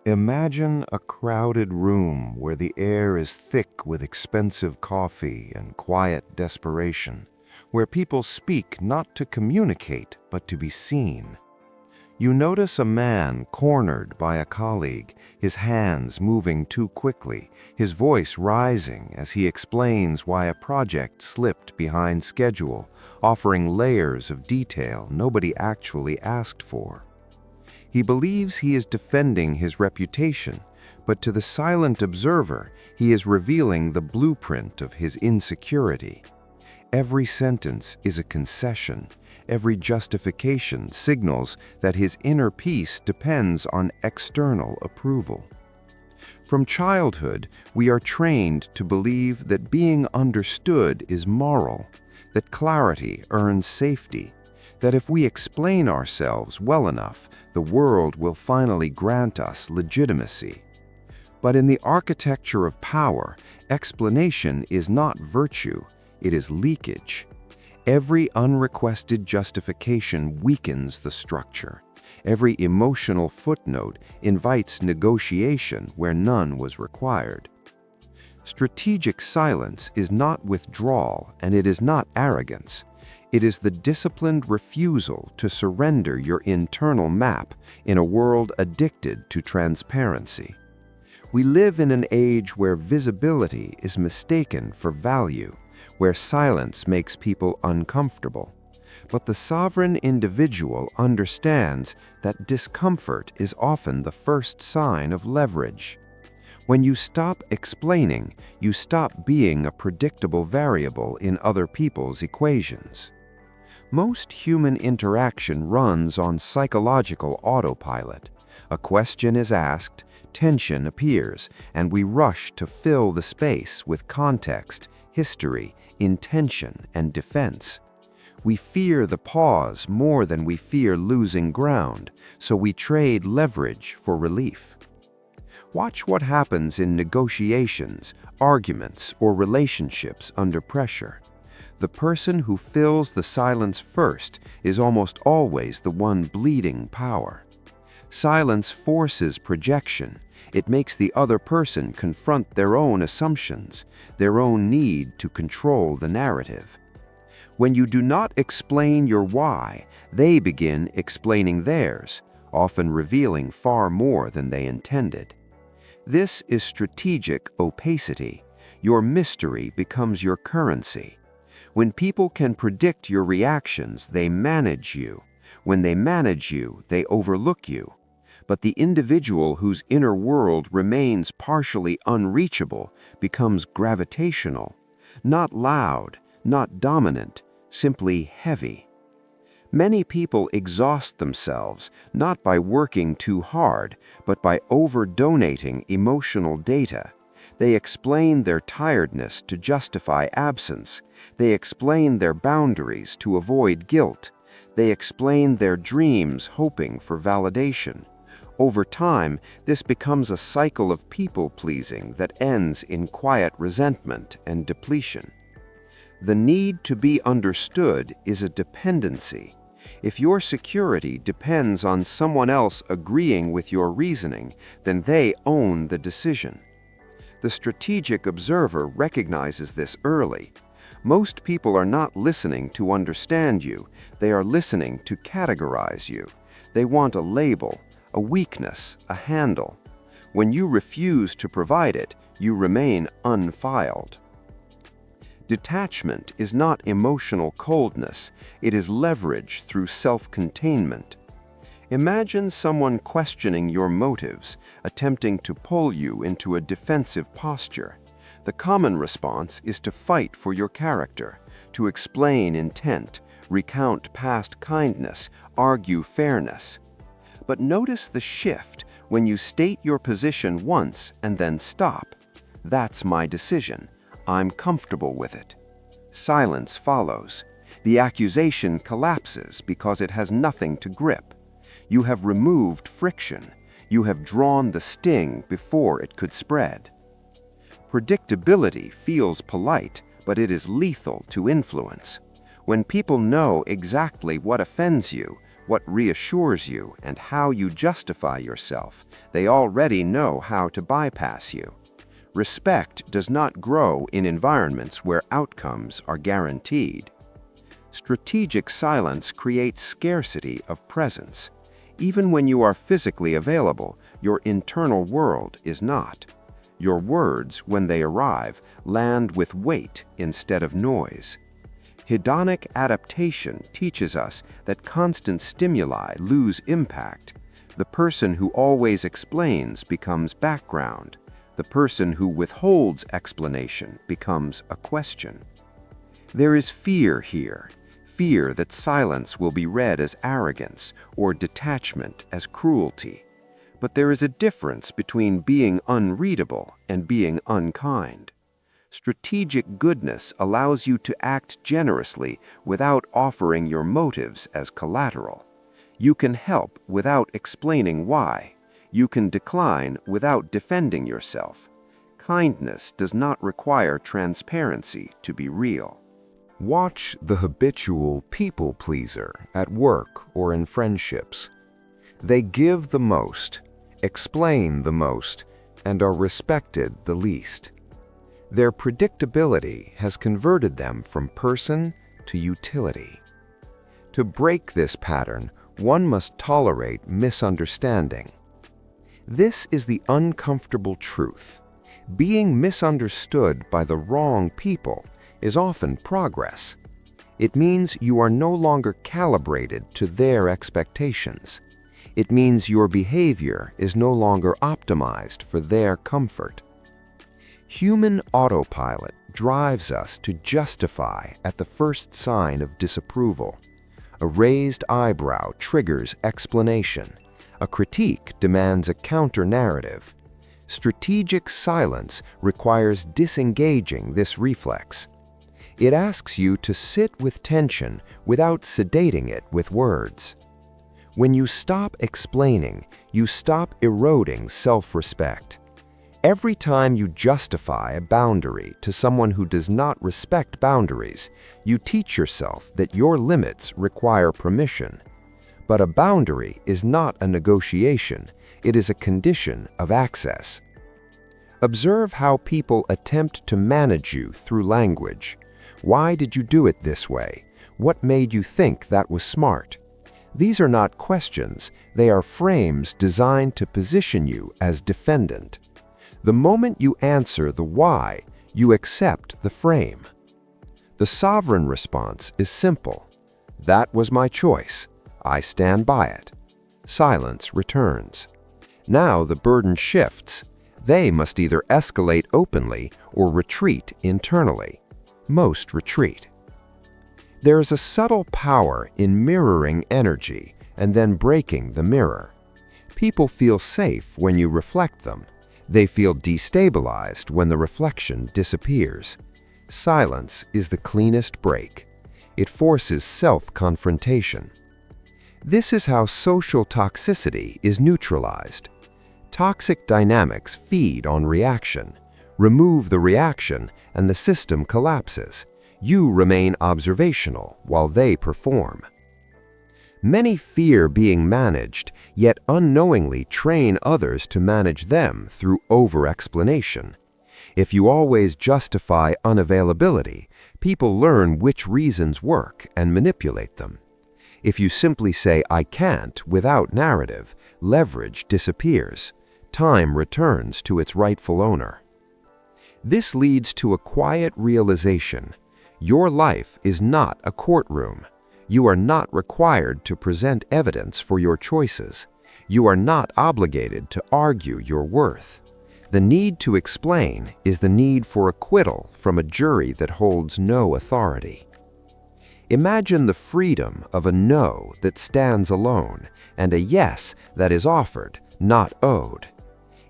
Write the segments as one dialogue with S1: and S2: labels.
S1: Imagine a crowded room where the air is thick with expensive coffee and quiet desperation, where people speak not to communicate but to be seen. You notice a man cornered by a colleague, his hands moving too quickly, his voice rising as he explains why a project slipped behind schedule, offering layers of detail nobody actually asked for. He believes he is defending his reputation, but to the silent observer, he is revealing the blueprint of his insecurity. Every sentence is a concession. Every justification signals that his inner peace depends on external approval. From childhood, we are trained to believe that being understood is moral, that clarity earns safety, that if we explain ourselves well enough, the world will finally grant us legitimacy. But in the architecture of power, explanation is not virtue, it is leakage. Every unrequested justification weakens the structure. Every emotional footnote invites negotiation where none was required. Strategic silence is not withdrawal, and it is not arrogance. It is the disciplined refusal to surrender your internal map in a world addicted to transparency. We live in an age where visibility is mistaken for value, where silence makes people uncomfortable. But the sovereign individual understands that discomfort is often the first sign of leverage. When you stop explaining, you stop being a predictable variable in other people's equations. Most human interaction runs on psychological autopilot. A question is asked, tension appears, and we rush to fill the space with context, history, intention, and defense. We fear the pause more than we fear losing ground, so we trade leverage for relief. Watch what happens in negotiations, arguments, or relationships under pressure. The person who fills the silence first is almost always the one bleeding power. Silence forces projection. It makes the other person confront their own assumptions, their own need to control the narrative. When you do not explain your why, they begin explaining theirs, often revealing far more than they intended. This is strategic opacity. Your mystery becomes your currency. When people can predict your reactions, they manage you. When they manage you, they overlook you. But the individual whose inner world remains partially unreachable becomes gravitational, not loud, not dominant, simply heavy. Many people exhaust themselves not by working too hard, but by over-donating emotional data. They explain their tiredness to justify absence. They explain their boundaries to avoid guilt. They explain their dreams hoping for validation. Over time, this becomes a cycle of people-pleasing that ends in quiet resentment and depletion. The need to be understood is a dependency. If your security depends on someone else agreeing with your reasoning, then they own the decision. The strategic observer recognizes this early. Most people are not listening to understand you. They are listening to categorize you. They want a label, a weakness, a handle. When you refuse to provide it, you remain unfiled. Detachment is not emotional coldness. It is leverage through self-containment. Imagine someone questioning your motives, attempting to pull you into a defensive posture. The common response is to fight for your character, to explain intent, recount past kindness, argue fairness. But notice the shift when you state your position once and then stop. That's my decision. I'm comfortable with it. Silence follows. The accusation collapses because it has nothing to grip. You have removed friction. You have drawn the sting before it could spread. Predictability feels polite, but it is lethal to influence. When people know exactly what offends you,
S2: what reassures you, and how you justify yourself. They already know how to bypass you. Respect does not grow in environments where outcomes are guaranteed. Strategic silence creates scarcity of presence. Even when you are physically available, your internal world is not. Your words, when they arrive, land with weight instead of noise. Hedonic adaptation teaches us that constant stimuli lose impact. The person who always explains becomes background. The person who withholds explanation becomes a question. There is fear here. Fear that silence will be read as arrogance or detachment as cruelty. But there is a difference between being unreadable and being unkind. Strategic goodness allows you to act generously without offering your motives as collateral. You can help without explaining why. You can decline without defending yourself. Kindness does not require transparency to be real.
S1: Watch the habitual people pleaser at work or in friendships. They give the most, explain the most, and are respected the least. Their predictability has converted them from person to utility. To break this pattern, one must tolerate misunderstanding. This is the uncomfortable truth. Being misunderstood by the wrong people is often progress. It means you are no longer calibrated to their expectations. It means your behavior is no longer optimized for their comfort. Human autopilot drives us to justify at the first sign of disapproval. A raised eyebrow triggers explanation. A critique demands a counter-narrative. Strategic silence requires disengaging this reflex. It asks you to sit with tension without sedating it with words. When you stop explaining, you stop eroding self-respect. Every time you justify a boundary to someone who does not respect boundaries, you teach yourself that your limits require permission. But a boundary is not a negotiation, it is a condition of access. Observe how people attempt to manage you through language. Why did you do it this way? What made you think that was smart? These are not questions, they are frames designed to position you as defendant. The moment you answer the why, you accept the frame. The sovereign response is simple. That was my choice. I stand by it. Silence returns. Now the burden shifts. They must either escalate openly or retreat internally. Most retreat. There is a subtle power in mirroring energy and then breaking the mirror. People feel safe when you reflect them. They feel destabilized when the reflection disappears. Silence is the cleanest break. It forces self-confrontation. This is how social toxicity is neutralized. Toxic dynamics feed on reaction. Remove the reaction and the system collapses. You remain observational while they perform. Many fear being managed, yet unknowingly train others to manage them through over-explanation. If you always justify unavailability, people learn which reasons work and manipulate them. If you simply say, "I can't," without narrative, leverage disappears. Time returns to its rightful owner. This leads to a quiet realization. Your life is not a courtroom. You are not required to present evidence for your choices. You are not obligated to argue your worth. The need to explain is the need for acquittal from a jury that holds no authority. Imagine the freedom of a no that stands alone and a yes that is offered, not owed.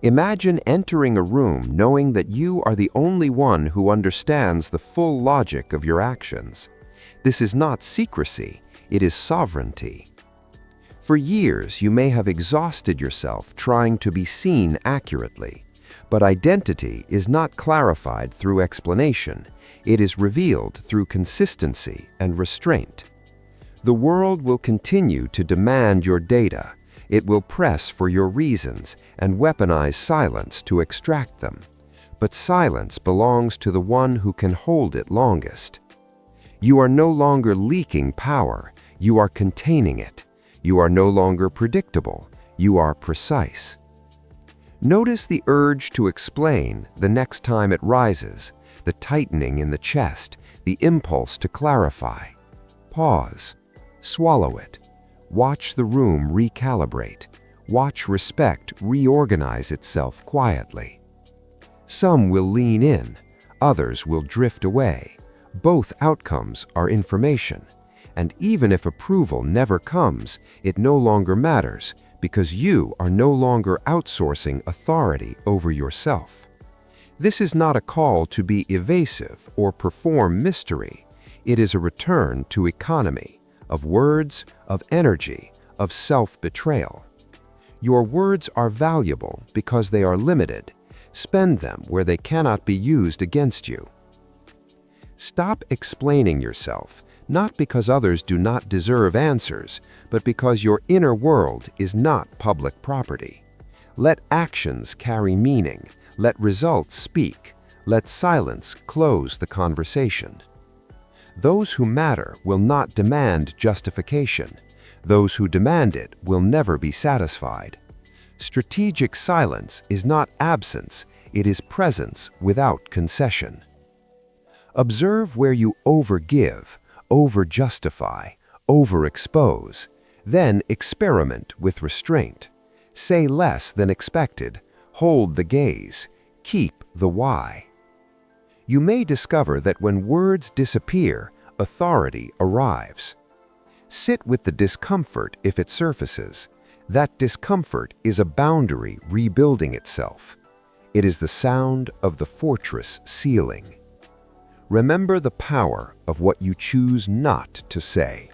S1: Imagine entering a room knowing that you are the only one who understands the full logic of your actions. This is not secrecy, it is sovereignty. For years, you may have exhausted yourself trying to be seen accurately, but identity is not clarified through explanation, it is revealed through consistency and restraint.
S2: The world will continue to demand your data. It will press for your reasons and weaponize silence to extract them. But silence belongs to the one who can hold it longest. You are no longer leaking power, you are containing it. You are no longer predictable, you are precise. Notice the urge to explain the next time it rises, the tightening in the chest, the impulse to clarify. Pause. Swallow it. Watch the room recalibrate. Watch respect reorganize itself quietly. Some will lean in, others will drift away. Both outcomes are information, and even if approval never comes, it no longer matters because you are no longer outsourcing authority over yourself. This is not a call to be evasive or perform mystery. It is a return to economy, of words, of energy, of self-betrayal. Your words are valuable because they are limited. Spend them where they cannot be used against you. Stop explaining yourself, not because others do not deserve answers, but because your inner world is not public property. Let actions carry meaning. Let results speak. Let silence close the conversation. Those who matter will not demand justification. Those who demand it will never be satisfied. Strategic silence is not absence, it is presence without concession. Observe where you overgive, over-justify, overexpose. Then experiment with restraint. Say less than expected. Hold the gaze. Keep the why. You may discover that when words disappear, authority arrives. Sit with the discomfort if it surfaces. That discomfort is a boundary rebuilding itself. It is the sound of the fortress sealing. Remember the power of what you choose not to say.